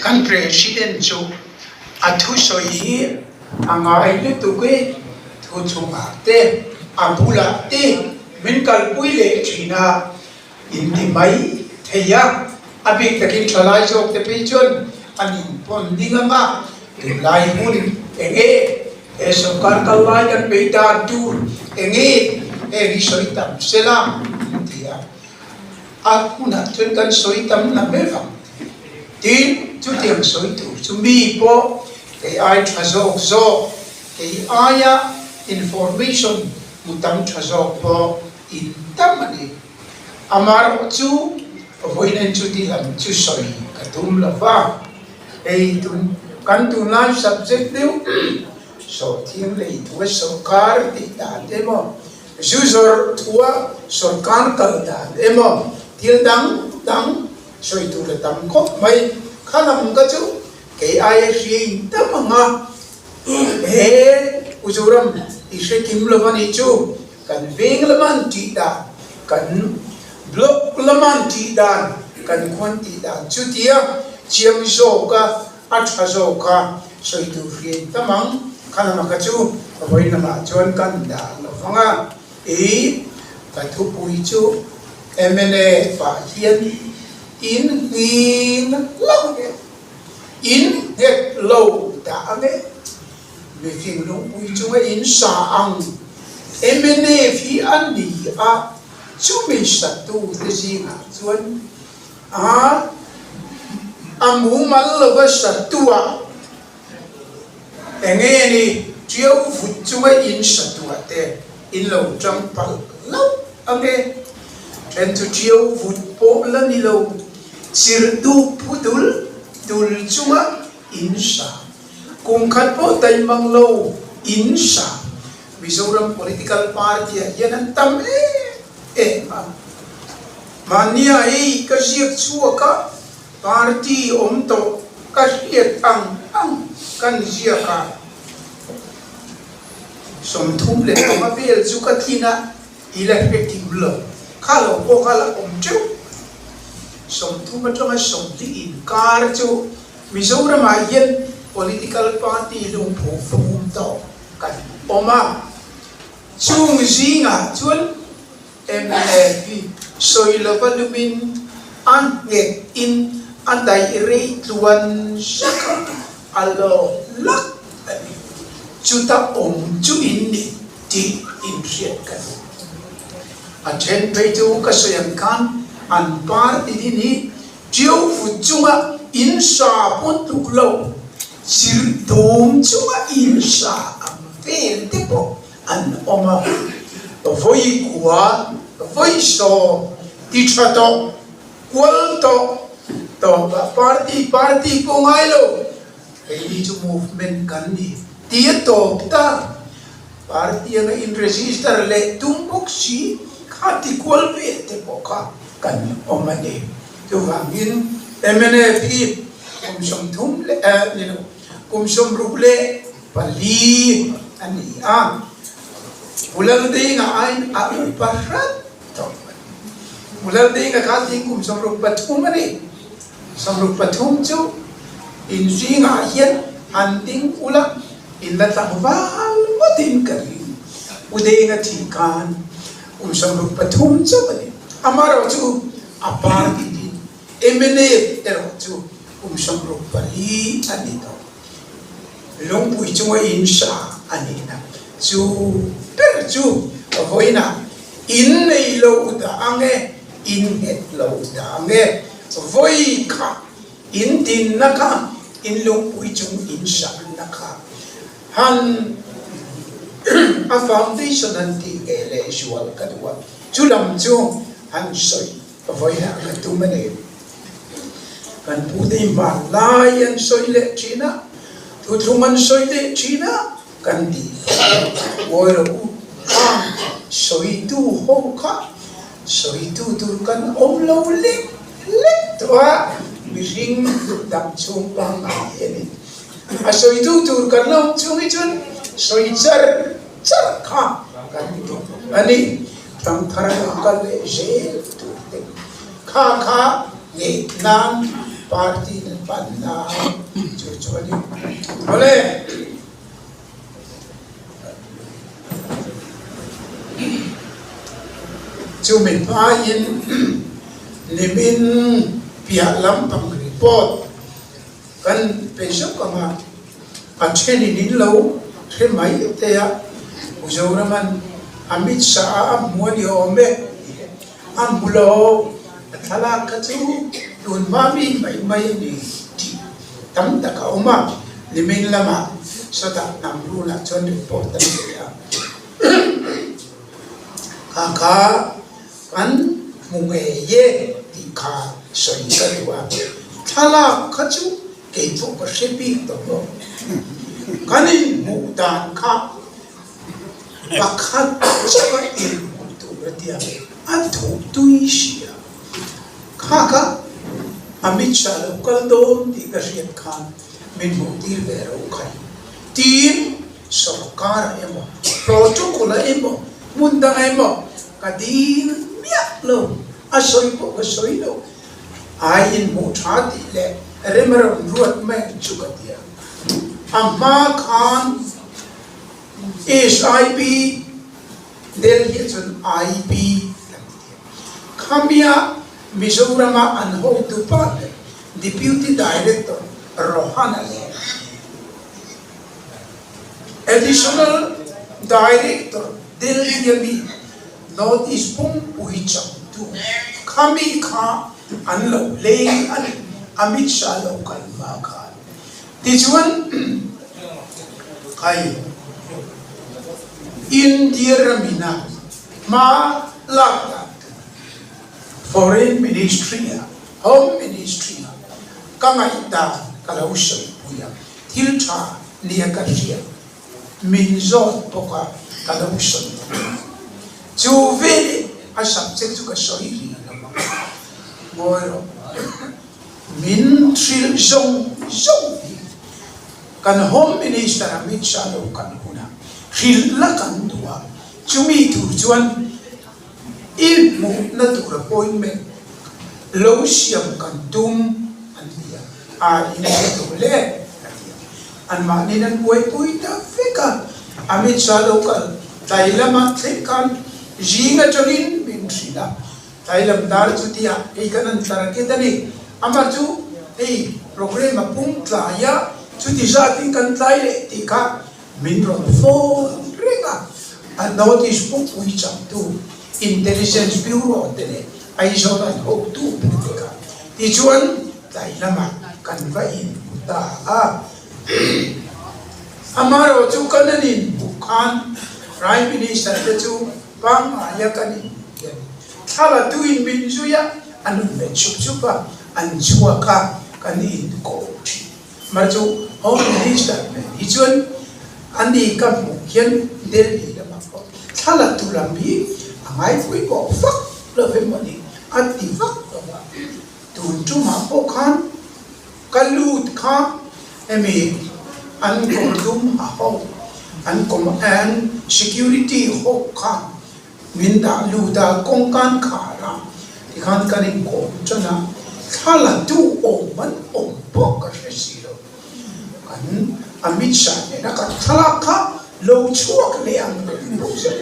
kan president chu athu soi angai le tu ke thu chunga te abula te min kal puile china in di mai theya abik takin thalai jok te pe chon ani pon dingama tu lai hun enge e sokar kalai kan beita tu enge e ri soitam selam tia aku na tun kan soitam na mevang tin chu tiang soitu chu mi po ke ai thazok zo ke aya information mutam thazok po in tamani amar chu voinen chu ti lam chu soi katum lava ei tun kan tu na subject deu so thiam le tu sarkar ti da demo juzor thua sarkar kal da demo til dang soi tu le tam ko mai khanam ka chu ke ai ri tamanga e ujuram ishe kim lovani chu kan veng laman ti da kan blok laman ti da kan khon ti da chu tia chiam zo ka atha zo ka soi tu ri tamang khanam ka chu voi na ma chon kan da lovanga e ka thu pui chu MNA fa hian in lâu in hết lâu đã nghe về phim lúc vui chúng ấy in sa ang MNA phi ăn đi chú mình sát tu cái gì ngã chuan muốn mal lo sát tu nghe đi chiếu phút chúng ấy in sát tu thế in lâu trong pal lâu nghe en tu chiếu phút po lần đi lâu sirdu putul tul chunga insa kung khat po tay mang lo insa Mizoram political party yan tam mania ka siak chua ka party to ka siak ang kan siak ka som thum le ma bel chu ka thina electric blow khalo ko khala chu som thu ma trong som ti in kar chu Mizoram yan political party lung phu phum to kan oma chung zinga chuan MLP soi lovalumin an nge in an dai re tuan shaka alo lak chuta chu in ni ti in riat kan achen pe chu ka soyan kan an par ti ni chiu fu chunga in sa pon tu lo sir dom chunga in sa am vel te po an oma voi kwa voi so ti chato kwal to party ko ngai lo ei chu movement kan ni ti to ta party ang in register le tumbok si khati kwal pe te po ka kan oma de tu wangin MNP kum som thum le kum som ruble pali ani ulal de nga ain parat to ulal de nga khati kum som rup pathum ani som rup pathum chu in zinga hian handing ula in la tawal watin kari ude nga thikan kum som rup pathum chu ani amaro chu apar di MNA ero chu kum som rup pali ani to long pui chu in sa ani na chu per chu voi na in nei lo da ange in het lo da ange voi ka in tin na ka in long pui chu in sa na ka han a foundation an ti ele usual ka duwa chu lam chu han soi voi na ka tu mane kan pu de ma lai an soi le china tu thuman soi le china kan di voi ro soi tu ho ka soi tu kan om lo le to mi ring dam chung bang ni a soi tu kan lo chung i chun soi char ka kan di ani tam thara ka le je tu kha nge nan party ปั่นนาช่วยนี่เอาเลยจูมินพายินนิมินเปียลำปังรีพอร์ตกันเป็นชกกันมาอันเช่นนี้เราเช่นไม่เทียอุจจาระมันอามิชามัวดิโอเมอัมบุโลทลากระจูดูนมามีไม่ดีที่ตั้งแต่เขามาลิมินละมาสุดท้ายนำรู้นะจนรีพอร์ตตั้งแต่ข้ากันมุงเย่ที่ข้าสวยกันว่าทลากระจูเกี่ยวกับเชฟีตัวกันนี่มุดานข้าปักขัดจะไปอินมุตัวเดียวอันถูกตุยเสียข้าก็อามิชาลูกกันโดนที่กระเรียนข้ามินมุตีเวรุขันทีมสกัดเอ็มโปรเจกต์ละเอ็มมุนดังเอ็มกดีนเมียโลอาศัยพวกอาศัยโลอายินมุชาติเล่เริ่มเริ่มรวดแม่จุกเดียอามาขันSIP เดลิเจน IP ขมียมิโซรามาอันโฮตุปาเด Deputy Director โรฮานาเล Additional Director เดลิเจมี North East ปุ่มปุยจังตูขมีข้าอันโลเลอันอามิชาโลกันมาข้าที่ชวนใครอินเดียมินามาลัก Foreign Ministry Home Ministry กังไงตากลาอุชัยปุยทิลชาเนียกันเชียมินจอดปกกลาอุชัยจูเวลอาสับเซ็กซ์ก็สอยลีนะมั้งโง่หรอมินทริลจงกัน Home Minister มิชาโลกันหัวฮิลลักันตัวจุมีถูจวนอินมุนัตุระปอยเมโลเชียมกันตุมอันเดียอินตัวเล่อันมานี่นั่นป่วยตาฟิกันอามิชาโลกันไทยละมาเทกันจีงจรินมินสิละไทยละดาร์จุติยาไอ้กันนั่นตระเกตันนี่อามาจูไอ้โปรแกรมมาปุ่มตายาจุติจาติกันไทยเลยที่ข้ามินรอนโฟเรื่องอันโน้ติสปุ่มปุยจังตูอินเทลเจนซ์บิวโรเดเนไอโซนันโอตูเป็นเด็กที่ชวนไทยละมากันไว้อินบุตาอามาโรจูกันนินบุคันไพรมินิสเตอร์จูปังอายากันนินถ้าเราดูอินบินจูยาอันนู้นเป็นชุบอันชัวค่ะกันนินโกชีมาจูโฮมินิสเตอร์เป็นที่ชวนอันนี้กับมุขยันเดลีละมาก็ถ้าเราตุลามีไอ้ผู้ก็ฟักเราเป็นมันนี่อันที่ฟักเราว่าตุนจุมาพวกขันกัลลูดขันมีอันกอดุมหาห้องอันคอมแอน security หกขันมินดาลูดากงการขาราที่ขันกันนี่ก็จะนะถ้าเราดูมันพวกก็จะสิเราอันอามิชาเนี่ยนะครับทลากข้าโลชั่วเลี้ยงเลยรู้สึก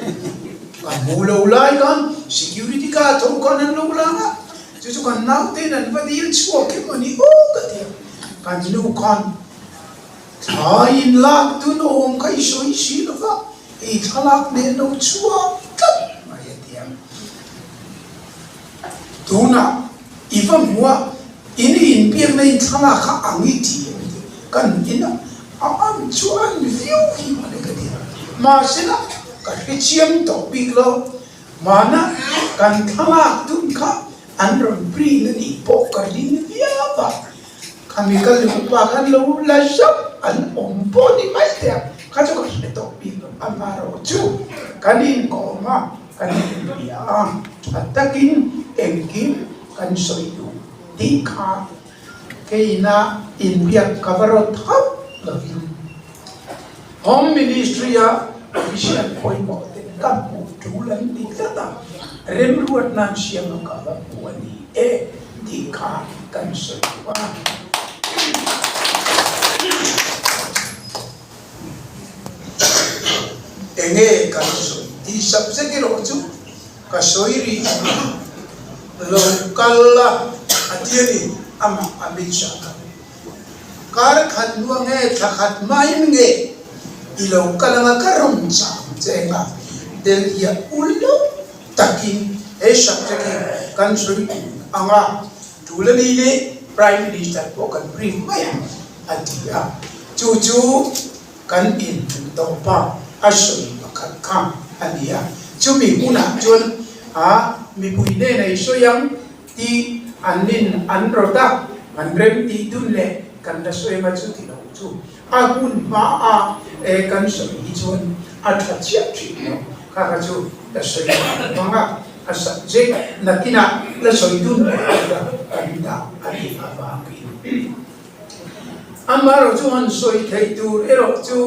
กันมูโลไลกัน security ก็ทุกคนนั่นโลล่ะจู่ๆกันน้าวเต้นนั่นวันนี้ชั่วขึ้นมานี่โอ้กันเดียวกันลูกกันท้ายลักตุนโอมใครช่วยสิล่ะก็ไอ้ทลากเนี่ยโลชั่วกันมาเดียวดูนะอีฟังหัวอินเปียกในทลากข้าอังอีทีกันอินะอันชวนวิวที่มาเลยกันดีมาสินะกันเชี่ยมต่อปีกเรามานะกันทลากดุนข้าอันรอนปรีนั่นอีปอกกันดินเดียบะคำนี้กันลูกว่ากันลูกละจับอันอมปอนี่ไม่เดียข้าจะกันต่อปีกเราอันมาเราจูกันดินก็มากันดินเดียอันตะกินเอ็งกินกันสวยดูดีข้าเกี่ยนาอินเดียกบรอทับHome Ministry official point out that Putulan dictata remruat nan siya makala puwani di ka kansa enge kaso di subject ro chu kasoiri lokalla atiani ama amisha kar khat nuange thakhat main nge ilo kalanga karom cha chenga del ya ullo takin subject kan suri anga tulani le prime minister ko kan bring maya atia chu kan in to pa asoi bakhat kam ania chu mi una chon mi puine nei so yang ti anin anroda manrem ti dunle kan da so ma chu ti no chu agun ma kan so hi chon athachia tri no ka chu da so manga asa je nakina la so dun da ani aba amaro chu han soi thei tu ero chu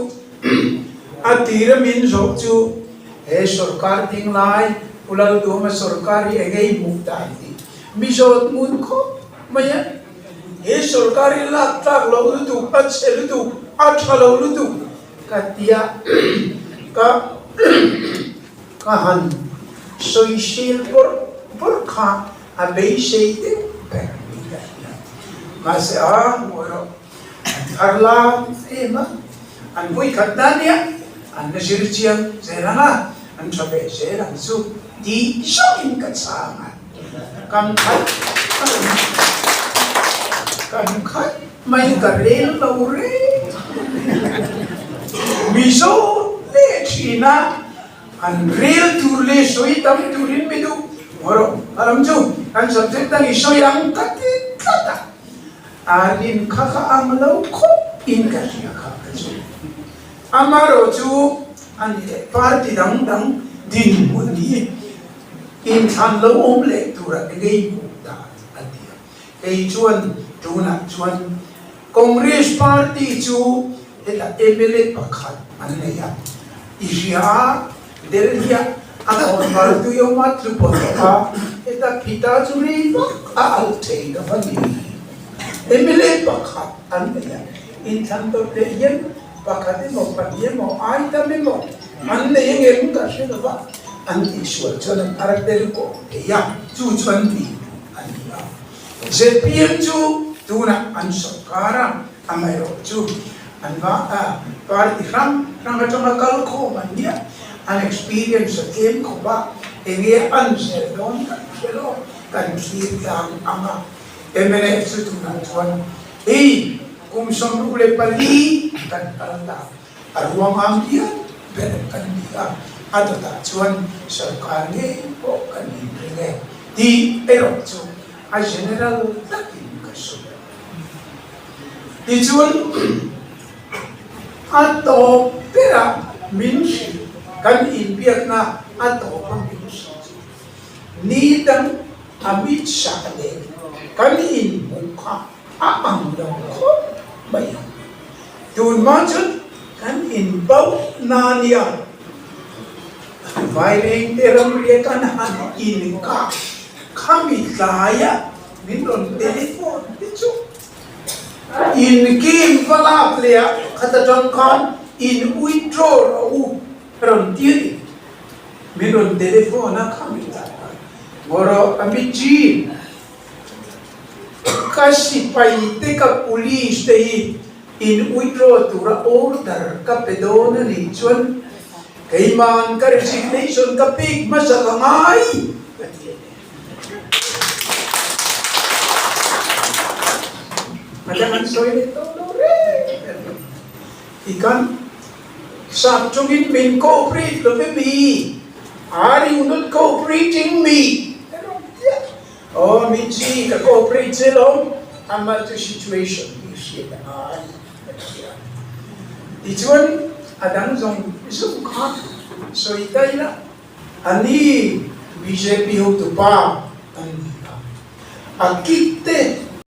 atira min zo chu sarkar ting lai ulal do ma sarkari egei mukta ti misot mun ko maya sarkari la tak lo tu achel tu athalo tu katia ka han soi sil por kha abei sei te mas moro arla ema an bui katania an nasirchiam zerana an sabe zeran su di shoin katsanga kam khat mai karel laure miso le china an real turle soi tam turin medu moro alamju kan subject ang isoyang kata alin kaka amlaw ko in kasiya kakasu amaro chu ani party dang din muni in thanlo omle tura gei muta adia ei chuan congress party chu eta MLA pakhat anneya isya delhiya ada orang tu yo matru pota eta pita churi alte da bani MLA pakhat anneya in thanto te yen pakhat mo patiye mo ai ta mo anne yeng ka se ba anti sual chon arakter ko ya chu chon ti ania ZPM chu tuna an sarkara amayo chu anwa party ram chama kal ko mania an experience game ko ba enge an seldon selo kan sirang ama MLA chu tuna chuan kum som ule pali kan kalanda arwang amdia ber kan dia adota chuan sarkar nge ko kan nge di ero chu a general takin kaso di chuan ato pera minsi kan inbiak na ato pang minsi ni dang amit sakale kan in mukha aang dong ko bayan tun manchut kan in bau nania vairing teram kan han in ka kami kaya minon telepon itu in kim falap lea kata jangkan in withdraw ram tiri minon telepon na kami kaya moro amiji kasi pai teka police tei in withdraw tura order ka pedona ni chon kaiman ka resignation ka pig masakangai madangan soy nito lore ikan sa chungin min cooperate lo baby are you not cooperating me oh, Michi, ka-cooperate sila ang matter situation. Ichuan, adang zong isang ka. So, itay na. Ani, BJP ho to pa. Akite,